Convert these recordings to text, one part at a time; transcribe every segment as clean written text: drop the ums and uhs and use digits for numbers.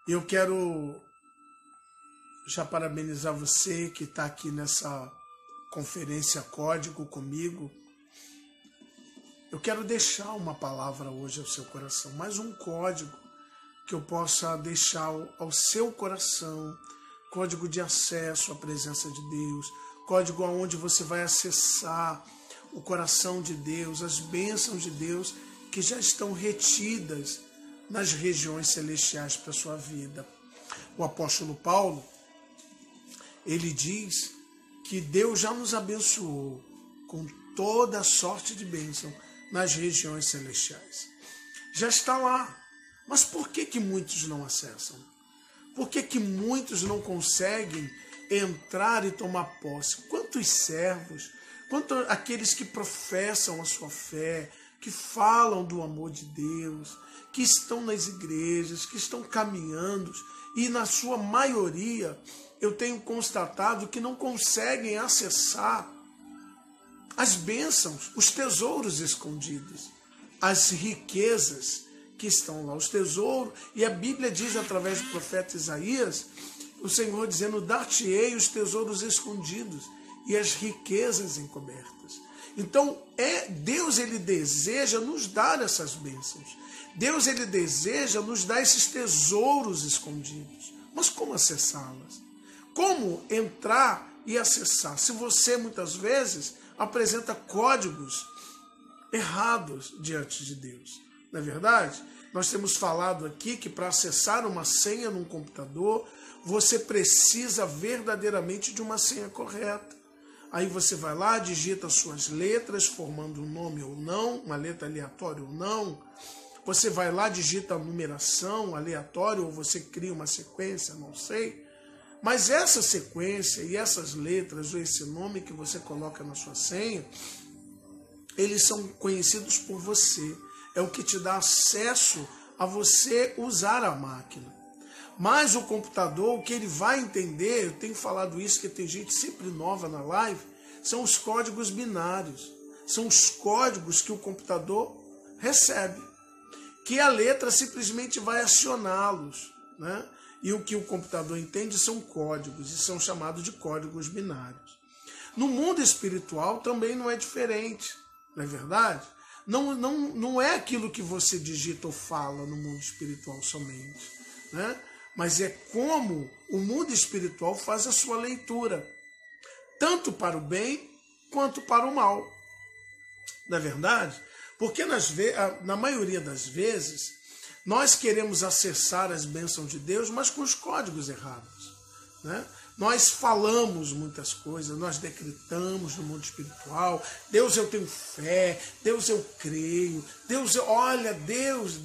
Eu quero já parabenizar você que está aqui nessa conferência Código comigo. Eu quero deixar uma palavra hoje ao seu coração, mais um código que eu possa deixar ao seu coração, código de acesso à presença de Deus, código onde você vai acessar o coração de Deus, as bênçãos de Deus que já estão retidas nas regiões celestiais para a sua vida. O apóstolo Paulo, ele diz que Deus já nos abençoou com toda a sorte de bênção nas regiões celestiais. Já está lá. Mas por que muitos não acessam? Por que muitos não conseguem entrar e tomar posse? Quantos servos, quantos aqueles que professam a sua fé, que falam do amor de Deus, que estão nas igrejas, que estão caminhando, e na sua maioria eu tenho constatado que não conseguem acessar as bênçãos, os tesouros escondidos, as riquezas que estão lá, os tesouros. E a Bíblia diz através do profeta Isaías, o Senhor dizendo: dar-te-ei os tesouros escondidos e as riquezas encobertas. Então, Deus, ele deseja nos dar essas bênçãos. Deus, ele deseja nos dar esses tesouros escondidos. Mas como acessá-las? Como entrar e acessar? Se você, muitas vezes, apresenta códigos errados diante de Deus. Não é verdade? Nós temos falado aqui que para acessar uma senha num computador, você precisa verdadeiramente de uma senha correta. Aí você vai lá, digita suas letras, formando um nome ou não, uma letra aleatória ou não. Você vai lá, digita a numeração aleatória, ou você cria uma sequência, não sei. Mas essa sequência e essas letras, ou esse nome que você coloca na sua senha, eles são conhecidos por você. É o que te dá acesso a você usar a máquina. Mas o computador, o que ele vai entender, eu tenho falado isso, que tem gente sempre nova na live, são os códigos binários. São os códigos que o computador recebe, que a letra simplesmente vai acioná-los, né? E o que o computador entende são códigos, e são chamados de códigos binários. No mundo espiritual também não é diferente, não é verdade? Não é aquilo que você digita ou fala no mundo espiritual somente, né? Mas é como o mundo espiritual faz a sua leitura, tanto para o bem quanto para o mal. Não é verdade? Porque na maioria das vezes, nós queremos acessar as bênçãos de Deus, mas com os códigos errados, né? Nós falamos muitas coisas, nós decretamos no mundo espiritual: Deus, eu tenho fé, Deus, eu creio, Deus, olha, Deus,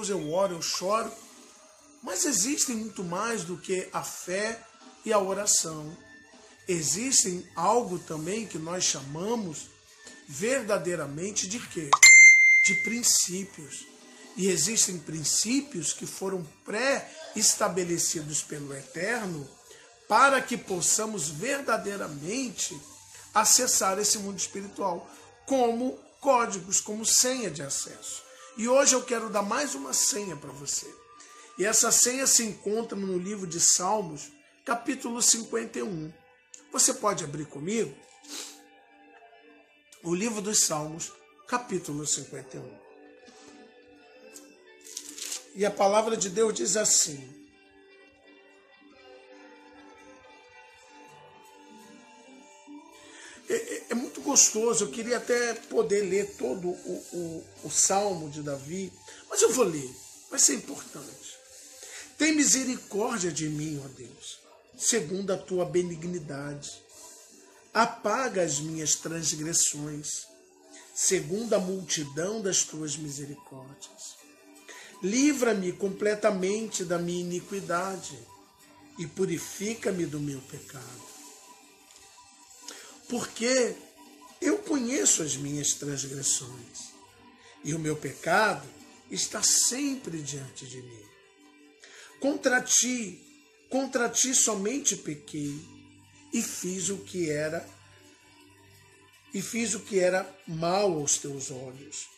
eu oro, eu choro. Mas existem muito mais do que a fé e a oração. Existem algo também que nós chamamos verdadeiramente de quê? De princípios. E existem princípios que foram pré-estabelecidos pelo Eterno para que possamos verdadeiramente acessar esse mundo espiritual como códigos, como senha de acesso. E hoje eu quero dar mais uma senha para você. E essa senha se encontra no livro de Salmos, capítulo 51. Você pode abrir comigo? O livro dos Salmos, capítulo 51. E a palavra de Deus diz assim: é muito gostoso, eu queria até poder ler todo o Salmo de Davi, mas eu vou ler, vai ser importante. Tem misericórdia de mim, ó Deus, segundo a tua benignidade. Apaga as minhas transgressões, segundo a multidão das tuas misericórdias. Livra-me completamente da minha iniquidade e purifica-me do meu pecado. Porque eu conheço as minhas transgressões e o meu pecado está sempre diante de mim. Contra ti somente pequei e fiz o que era mal aos teus olhos,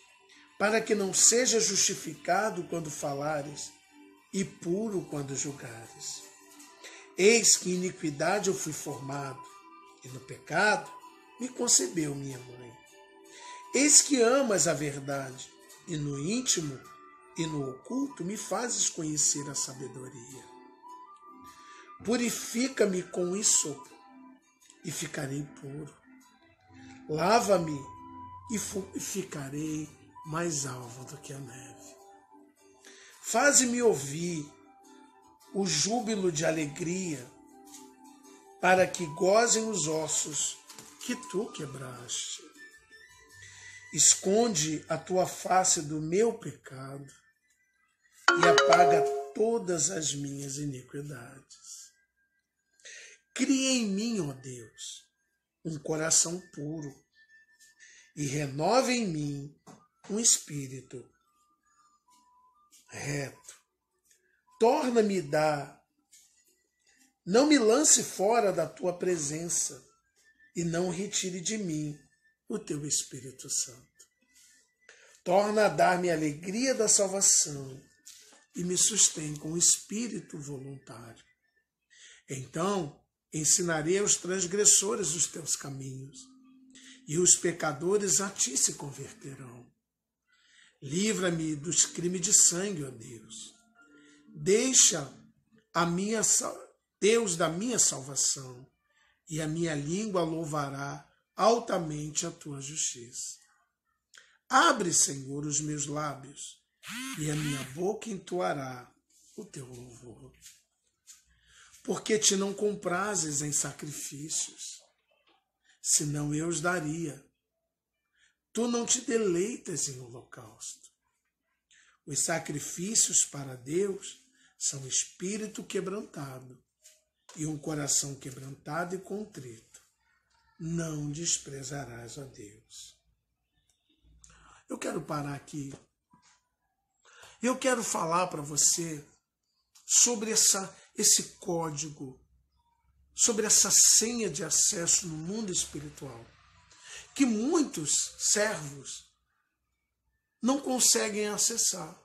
para que não seja justificado quando falares, e puro quando julgares. Eis que em iniquidade eu fui formado, e no pecado me concebeu minha mãe. Eis que amas a verdade, e no íntimo e no oculto me fazes conhecer a sabedoria. Purifica-me com hisopo, e ficarei puro. Lava-me, e ficarei mais alvo do que a neve. Faze-me ouvir o júbilo de alegria, para que gozem os ossos que tu quebraste. Esconde a tua face do meu pecado e apaga todas as minhas iniquidades. Cria em mim, ó Deus, um coração puro e renova em mim um espírito reto. Torna-me não me lance fora da tua presença e não retire de mim o teu Espírito Santo. Torna a dar-me a alegria da salvação e me sustém com o espírito voluntário. Então ensinarei aos transgressores os teus caminhos, e os pecadores a ti se converterão. Livra-me dos crimes de sangue, ó Deus. Deixa Deus da minha salvação, e a minha língua louvará altamente a tua justiça. Abre, Senhor, os meus lábios, e a minha boca entoará o teu louvor. Porque te não comprases em sacrifícios, senão eu os daria. Tu não te deleitas em holocausto. Os sacrifícios para Deus são espírito quebrantado e um coração quebrantado e contrito. Não desprezarás a Deus. Eu quero parar aqui. Eu quero falar para você sobre esse código, sobre essa senha de acesso no mundo espiritual, que muitos servos não conseguem acessar.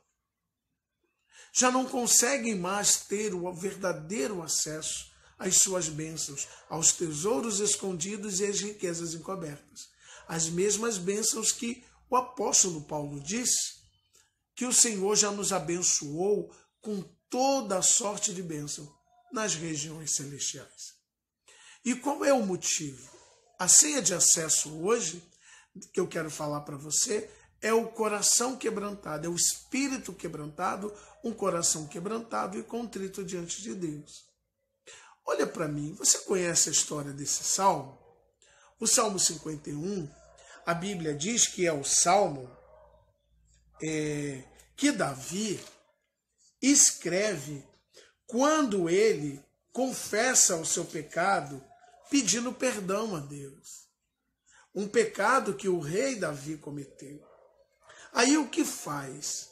Já não conseguem mais ter o verdadeiro acesso às suas bênçãos, aos tesouros escondidos e às riquezas encobertas. As mesmas bênçãos que o apóstolo Paulo disse que o Senhor já nos abençoou com toda a sorte de bênção nas regiões celestiais. E qual é o motivo? A senha de acesso hoje, que eu quero falar para você, é o coração quebrantado, é o espírito quebrantado, um coração quebrantado e contrito diante de Deus. Olha para mim, você conhece a história desse salmo? O Salmo 51, a Bíblia diz que é o salmo que Davi escreve quando ele confessa o seu pecado, pedindo perdão a Deus. Um pecado que o rei Davi cometeu. Aí o que faz?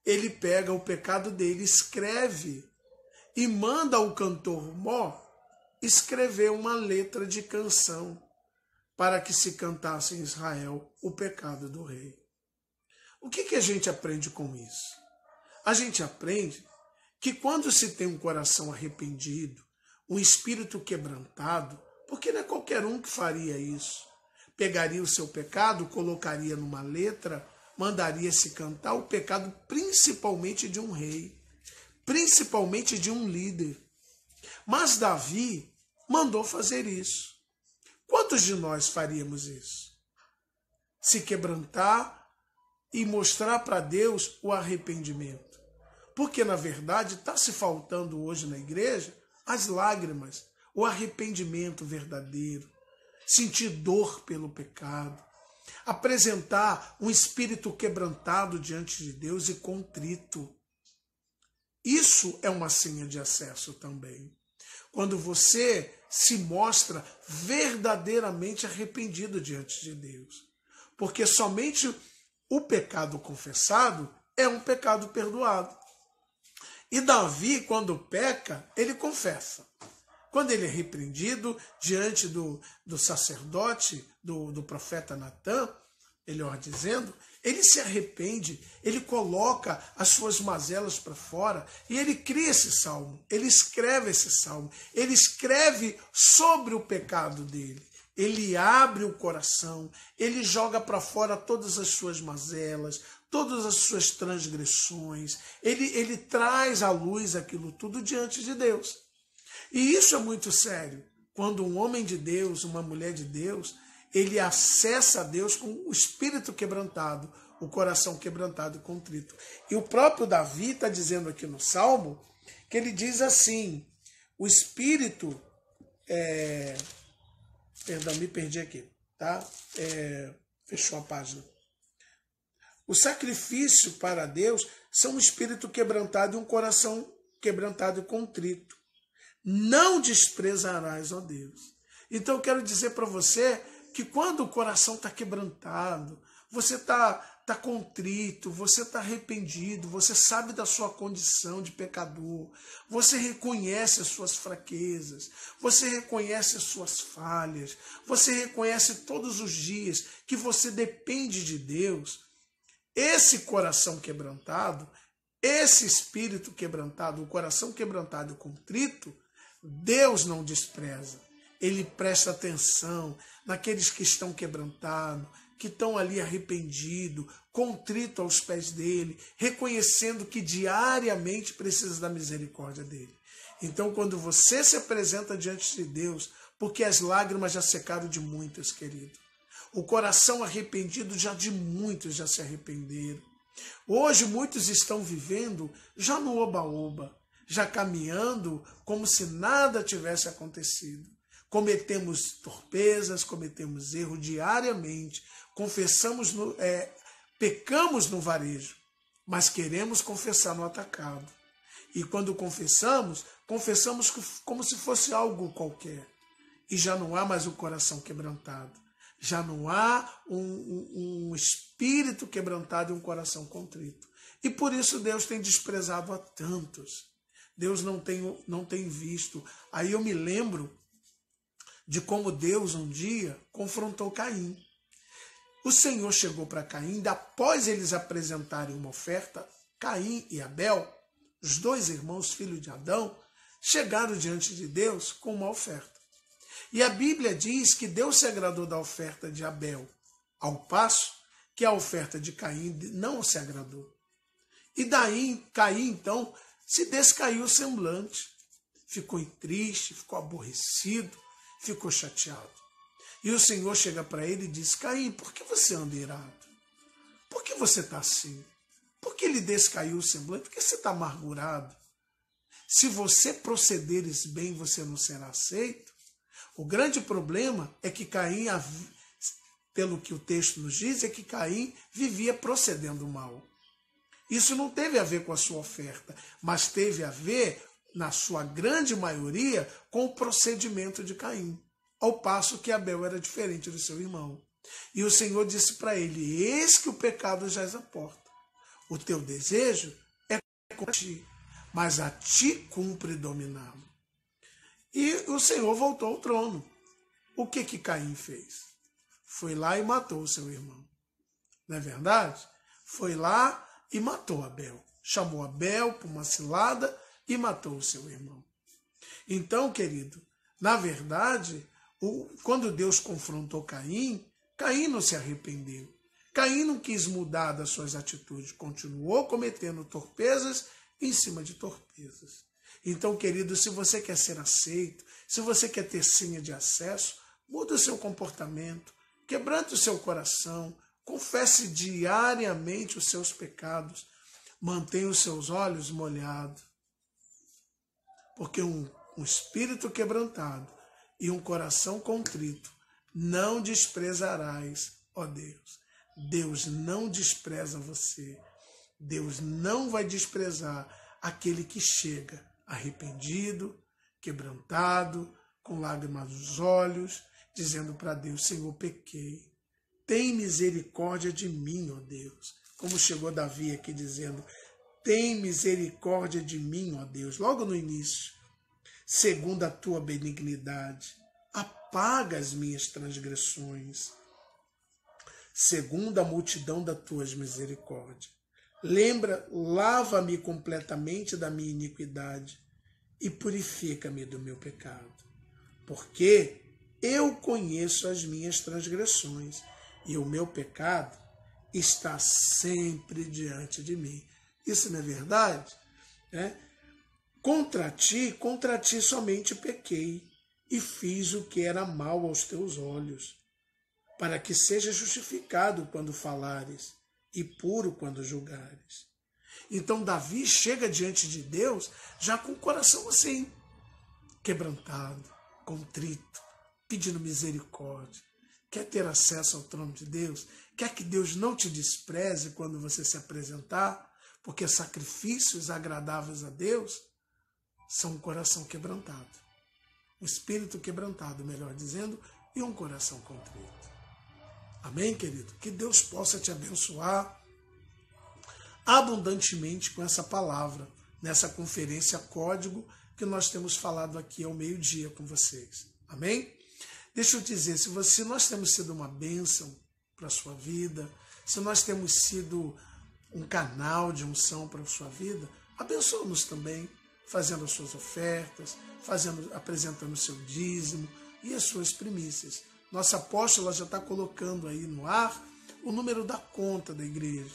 Ele pega o pecado dele, escreve e manda o cantor Mó escrever uma letra de canção para que se cantasse em Israel o pecado do rei. O que a gente aprende com isso? A gente aprende que quando se tem um coração arrependido, um espírito quebrantado, porque não é qualquer um que faria isso, pegaria o seu pecado, colocaria numa letra, mandaria se cantar o pecado principalmente de um rei, principalmente de um líder. Mas Davi mandou fazer isso. Quantos de nós faríamos isso? Se quebrantar e mostrar para Deus o arrependimento. Porque, na verdade, está se faltando hoje na igreja as lágrimas, o arrependimento verdadeiro, sentir dor pelo pecado, apresentar um espírito quebrantado diante de Deus e contrito. Isso é uma senha de acesso também. Quando você se mostra verdadeiramente arrependido diante de Deus. Porque somente o pecado confessado é um pecado perdoado. E Davi, quando peca, ele confessa. Quando ele é repreendido diante do sacerdote, do profeta Natã, ele dizendo, Ele se arrepende, ele coloca as suas mazelas para fora e ele cria esse salmo, ele escreve esse salmo, ele escreve sobre o pecado dele. Ele abre o coração, ele joga para fora todas as suas mazelas, todas as suas transgressões, ele traz à luz aquilo tudo diante de Deus. E isso é muito sério, quando um homem de Deus, uma mulher de Deus, ele acessa a Deus com o espírito quebrantado, o coração quebrantado e contrito. E o próprio Davi está dizendo aqui no Salmo, que ele diz assim, o espírito... Perdão, me perdi aqui, tá? Fechou a página. O sacrifício para Deus são um espírito quebrantado e um coração quebrantado e contrito. Não desprezarás, ó Deus. Então eu quero dizer para você que quando o coração está quebrantado, você está contrito, você está arrependido, você sabe da sua condição de pecador, você reconhece as suas fraquezas, você reconhece as suas falhas, você reconhece todos os dias que você depende de Deus. Esse coração quebrantado, esse espírito quebrantado, o coração quebrantado e contrito, Deus não despreza. Ele presta atenção naqueles que estão quebrantados, que estão ali arrependidos, contritos aos pés dele, reconhecendo que diariamente precisa da misericórdia dele. Então, quando você se apresenta diante de Deus, porque as lágrimas já secaram de muitos, querido, o coração arrependido já de muitos já se arrependeram. Hoje muitos estão vivendo já no oba-oba, já caminhando como se nada tivesse acontecido. Cometemos torpezas, cometemos erro diariamente, pecamos no varejo, mas queremos confessar no atacado. E quando confessamos como se fosse algo qualquer. E já não há mais o coração quebrantado. Já não há um espírito quebrantado e um coração contrito. E por isso Deus tem desprezado a tantos. Deus não tem visto. Aí eu me lembro de como Deus um dia confrontou Caim. O Senhor chegou para Caim, após eles apresentarem uma oferta, Caim e Abel, os dois irmãos, filhos de Adão, chegaram diante de Deus com uma oferta. E a Bíblia diz que Deus se agradou da oferta de Abel, ao passo que a oferta de Caim não se agradou. E daí Caim, então, se descaiu o semblante, ficou triste, ficou aborrecido, ficou chateado. E o Senhor chega para ele e diz: Caim, por que você anda irado? Por que você está assim? Por que ele descaiu o semblante? Por que você está amargurado? Se você procederes bem, você não será aceito. O grande problema é que Caim, pelo que o texto nos diz, é que Caim vivia procedendo mal. Isso não teve a ver com a sua oferta, mas teve a ver, na sua grande maioria, com o procedimento de Caim, ao passo que Abel era diferente do seu irmão. E o Senhor disse para ele: eis que o pecado jaz à porta. O teu desejo é contra ti, mas a ti cumpre dominá-lo. E o Senhor voltou ao trono. O que Caim fez? Foi lá e matou o seu irmão. Não é verdade? Foi lá e matou Abel. Chamou Abel para uma cilada e matou o seu irmão. Então, querido, na verdade, quando Deus confrontou Caim, Caim não se arrependeu. Caim não quis mudar das suas atitudes, continuou cometendo torpezas em cima de torpezas. Então, querido, se você quer ser aceito, se você quer ter senha de acesso, muda o seu comportamento, quebrante o seu coração, confesse diariamente os seus pecados, mantenha os seus olhos molhados. Porque um espírito quebrantado e um coração contrito não desprezarás, ó Deus. Deus não despreza você. Deus não vai desprezar aquele que chega arrependido, quebrantado, com lágrimas nos olhos, dizendo para Deus: Senhor, pequei. Tem misericórdia de mim, ó Deus. Como chegou Davi aqui dizendo: tem misericórdia de mim, ó Deus. Logo no início: segundo a tua benignidade, apaga as minhas transgressões. segundo a multidão das tuas misericórdias. Lava-me completamente da minha iniquidade e purifica-me do meu pecado. Porque eu conheço as minhas transgressões e o meu pecado está sempre diante de mim. Isso não é verdade? Contra ti somente pequei e fiz o que era mal aos teus olhos, para que seja justificado quando falares e puro quando julgares. Então Davi chega diante de Deus já com o coração assim, quebrantado, contrito, pedindo misericórdia. Quer ter acesso ao trono de Deus? Quer que Deus não te despreze quando você se apresentar? Porque sacrifícios agradáveis a Deus são um coração quebrantado. Um espírito quebrantado, melhor dizendo, e um coração contrito. Amém, querido? Que Deus possa te abençoar abundantemente com essa palavra, nessa conferência Código que nós temos falado aqui ao meio-dia com vocês. Amém? Deixa eu dizer, se nós temos sido uma bênção para a sua vida, se nós temos sido um canal de unção para a sua vida, abençoa-nos também, fazendo as suas ofertas, apresentando o seu dízimo e as suas primícias. Nossa apóstola já está colocando aí no ar o número da conta da igreja,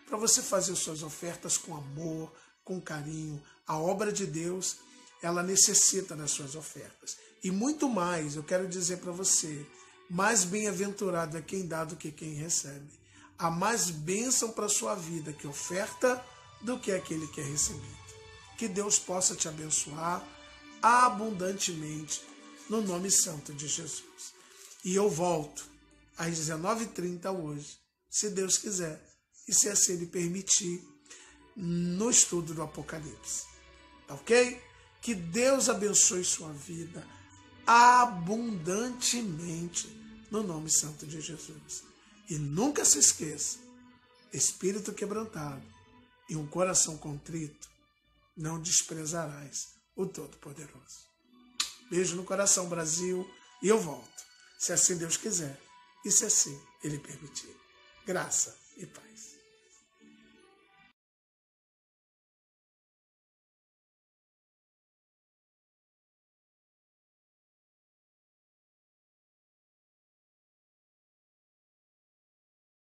para você fazer suas ofertas com amor, com carinho. A obra de Deus, ela necessita das suas ofertas. E muito mais, eu quero dizer para você, mais bem-aventurado é quem dá do que quem recebe. Há mais bênção para a sua vida que oferta do que aquele que é recebido. Que Deus possa te abençoar abundantemente no nome santo de Jesus. E eu volto às 19h30 hoje, se Deus quiser, e se assim Ele permitir, no estudo do Apocalipse. Tá ok? Que Deus abençoe sua vida abundantemente no nome santo de Jesus. E nunca se esqueça, espírito quebrantado e um coração contrito, não desprezarás o Todo-Poderoso. Beijo no coração, Brasil, e eu volto, se assim Deus quiser, e se assim Ele permitir. Graça e paz.